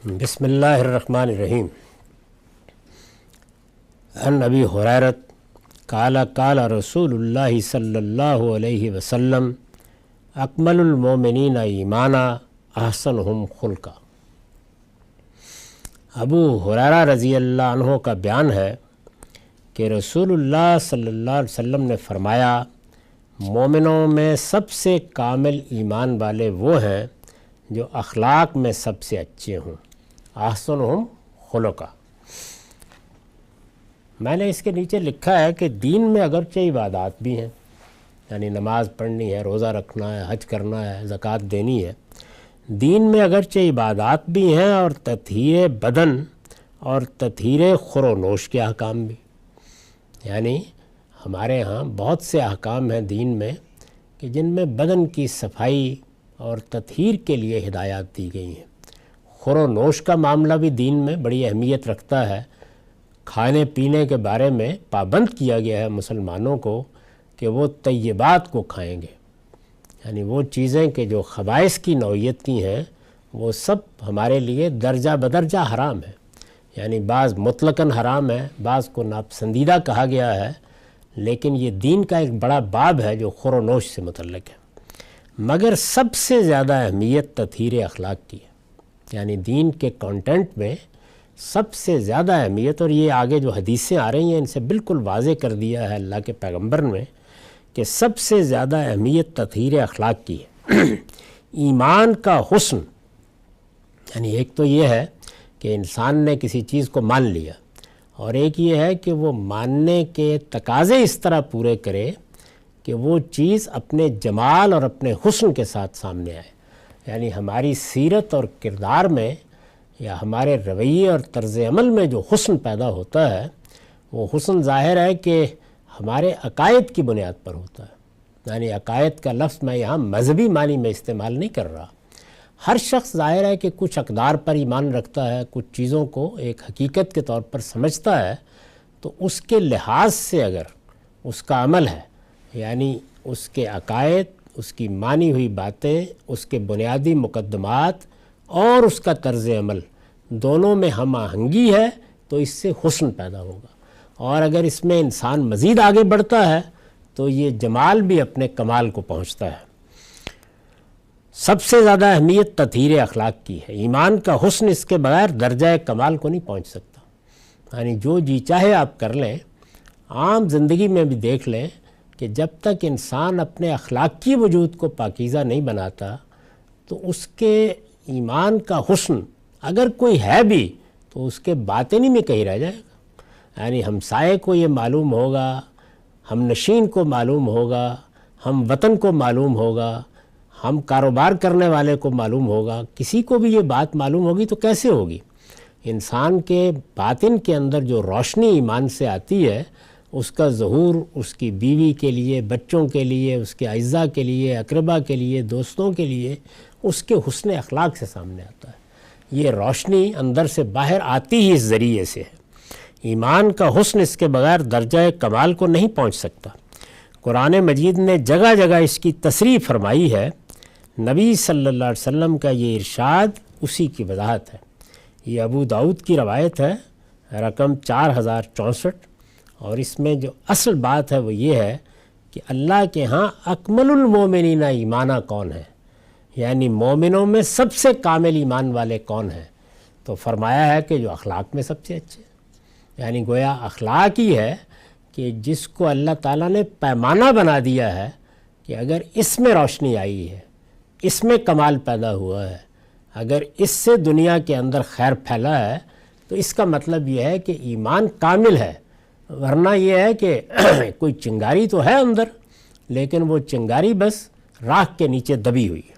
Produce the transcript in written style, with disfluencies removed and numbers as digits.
بسم اللہ الرحمن الرحیم۔ عن ابی ہریرۃ قال قال رسول اللہ صلی اللہ علیہ وسلم اکمل المومنین ایمانا احسنہم خلقا۔ ابو ہریرہ رضی اللہ عنہ کا بیان ہے کہ رسول اللہ صلی اللہ علیہ وسلم نے فرمایا، مومنوں میں سب سے کامل ایمان والے وہ ہیں جو اخلاق میں سب سے اچھے ہوں، احسنہم خلقا۔ میں نے اس کے نیچے لکھا ہے کہ دین میں اگرچہ عبادات بھی ہیں، یعنی نماز پڑھنی ہے، روزہ رکھنا ہے، حج کرنا ہے، زکوٰۃ دینی ہے، دین میں اگرچہ عبادات بھی ہیں اور تطہیر بدن اور تطہیر خور و نوش کے احکام بھی، یعنی ہمارے ہاں بہت سے احکام ہیں دین میں کہ جن میں بدن کی صفائی اور تطہیر کے لیے ہدایات دی گئی ہیں۔ خور و نوش کا معاملہ بھی دین میں بڑی اہمیت رکھتا ہے۔ کھانے پینے کے بارے میں پابند کیا گیا ہے مسلمانوں کو کہ وہ طیبات کو کھائیں گے، یعنی وہ چیزیں کہ جو خبائث کی نوعیت کی ہیں وہ سب ہمارے لیے درجہ بدرجہ حرام ہے، یعنی بعض مطلقاً حرام ہے، بعض کو ناپسندیدہ کہا گیا ہے، لیکن یہ دین کا ایک بڑا باب ہے جو خور و نوش سے متعلق ہے۔ مگر سب سے زیادہ اہمیت تطہیر اخلاق کی ہے، یعنی دین کے کانٹینٹ میں سب سے زیادہ اہمیت، اور یہ آگے جو حدیثیں آ رہی ہیں ان سے بالکل واضح کر دیا ہے اللہ کے پیغمبر نے کہ سب سے زیادہ اہمیت تطہیر اخلاق کی ہے۔ ایمان کا حسن، یعنی ایک تو یہ ہے کہ انسان نے کسی چیز کو مان لیا، اور ایک یہ ہے کہ وہ ماننے کے تقاضے اس طرح پورے کرے کہ وہ چیز اپنے جمال اور اپنے حسن کے ساتھ سامنے آئے، یعنی ہماری سیرت اور کردار میں یا ہمارے رویے اور طرز عمل میں جو حسن پیدا ہوتا ہے وہ حسن ظاہر ہے کہ ہمارے عقائد کی بنیاد پر ہوتا ہے، یعنی عقائد کا لفظ میں یہاں مذہبی معنی میں استعمال نہیں کر رہا۔ ہر شخص ظاہر ہے کہ کچھ اقدار پر ایمان رکھتا ہے، کچھ چیزوں کو ایک حقیقت کے طور پر سمجھتا ہے، تو اس کے لحاظ سے اگر اس کا عمل ہے، یعنی اس کے عقائد، اس کی مانی ہوئی باتیں، اس کے بنیادی مقدمات اور اس کا طرز عمل دونوں میں ہم آہنگی ہے تو اس سے حسن پیدا ہوگا، اور اگر اس میں انسان مزید آگے بڑھتا ہے تو یہ جمال بھی اپنے کمال کو پہنچتا ہے۔ سب سے زیادہ اہمیت تطہیر اخلاق کی ہے۔ ایمان کا حسن اس کے بغیر درجہ کمال کو نہیں پہنچ سکتا، یعنی جو جی چاہے آپ کر لیں، عام زندگی میں بھی دیکھ لیں کہ جب تک انسان اپنے اخلاقی وجود کو پاکیزہ نہیں بناتا تو اس کے ایمان کا حسن اگر کوئی ہے بھی تو اس کے باطنی میں کہیں رہ جائے گا، یعنی ہمسائے کو یہ معلوم ہوگا، ہم نشین کو معلوم ہوگا، ہم وطن کو معلوم ہوگا، ہم کاروبار کرنے والے کو معلوم ہوگا، کسی کو بھی یہ بات معلوم ہوگی تو کیسے ہوگی؟ انسان کے باطن کے اندر جو روشنی ایمان سے آتی ہے اس کا ظہور اس کی بیوی کے لیے، بچوں کے لیے، اس کے اعزاء کے لیے، اقربا کے لیے، دوستوں کے لیے اس کے حسن اخلاق سے سامنے آتا ہے۔ یہ روشنی اندر سے باہر آتی ہی اس ذریعے سے ہے۔ ایمان کا حسن اس کے بغیر درجہ کمال کو نہیں پہنچ سکتا۔ قرآن مجید نے جگہ جگہ اس کی تصریح فرمائی ہے۔ نبی صلی اللہ علیہ وسلم کا یہ ارشاد اسی کی وضاحت ہے۔ یہ ابو داؤد کی روایت ہے، رقم 4064، اور اس میں جو اصل بات ہے وہ یہ ہے کہ اللہ کے ہاں اکمل المومنین ایمانا کون ہے، یعنی مومنوں میں سب سے کامل ایمان والے کون ہیں، تو فرمایا ہے کہ جو اخلاق میں سب سے اچھے، یعنی گویا اخلاق ہی ہے کہ جس کو اللہ تعالیٰ نے پیمانہ بنا دیا ہے کہ اگر اس میں روشنی آئی ہے، اس میں کمال پیدا ہوا ہے، اگر اس سے دنیا کے اندر خیر پھیلا ہے تو اس کا مطلب یہ ہے کہ ایمان کامل ہے، ورنہ یہ ہے کہ کوئی چنگاری تو ہے اندر لیکن وہ چنگاری بس راکھ کے نیچے دبی ہوئی ہے۔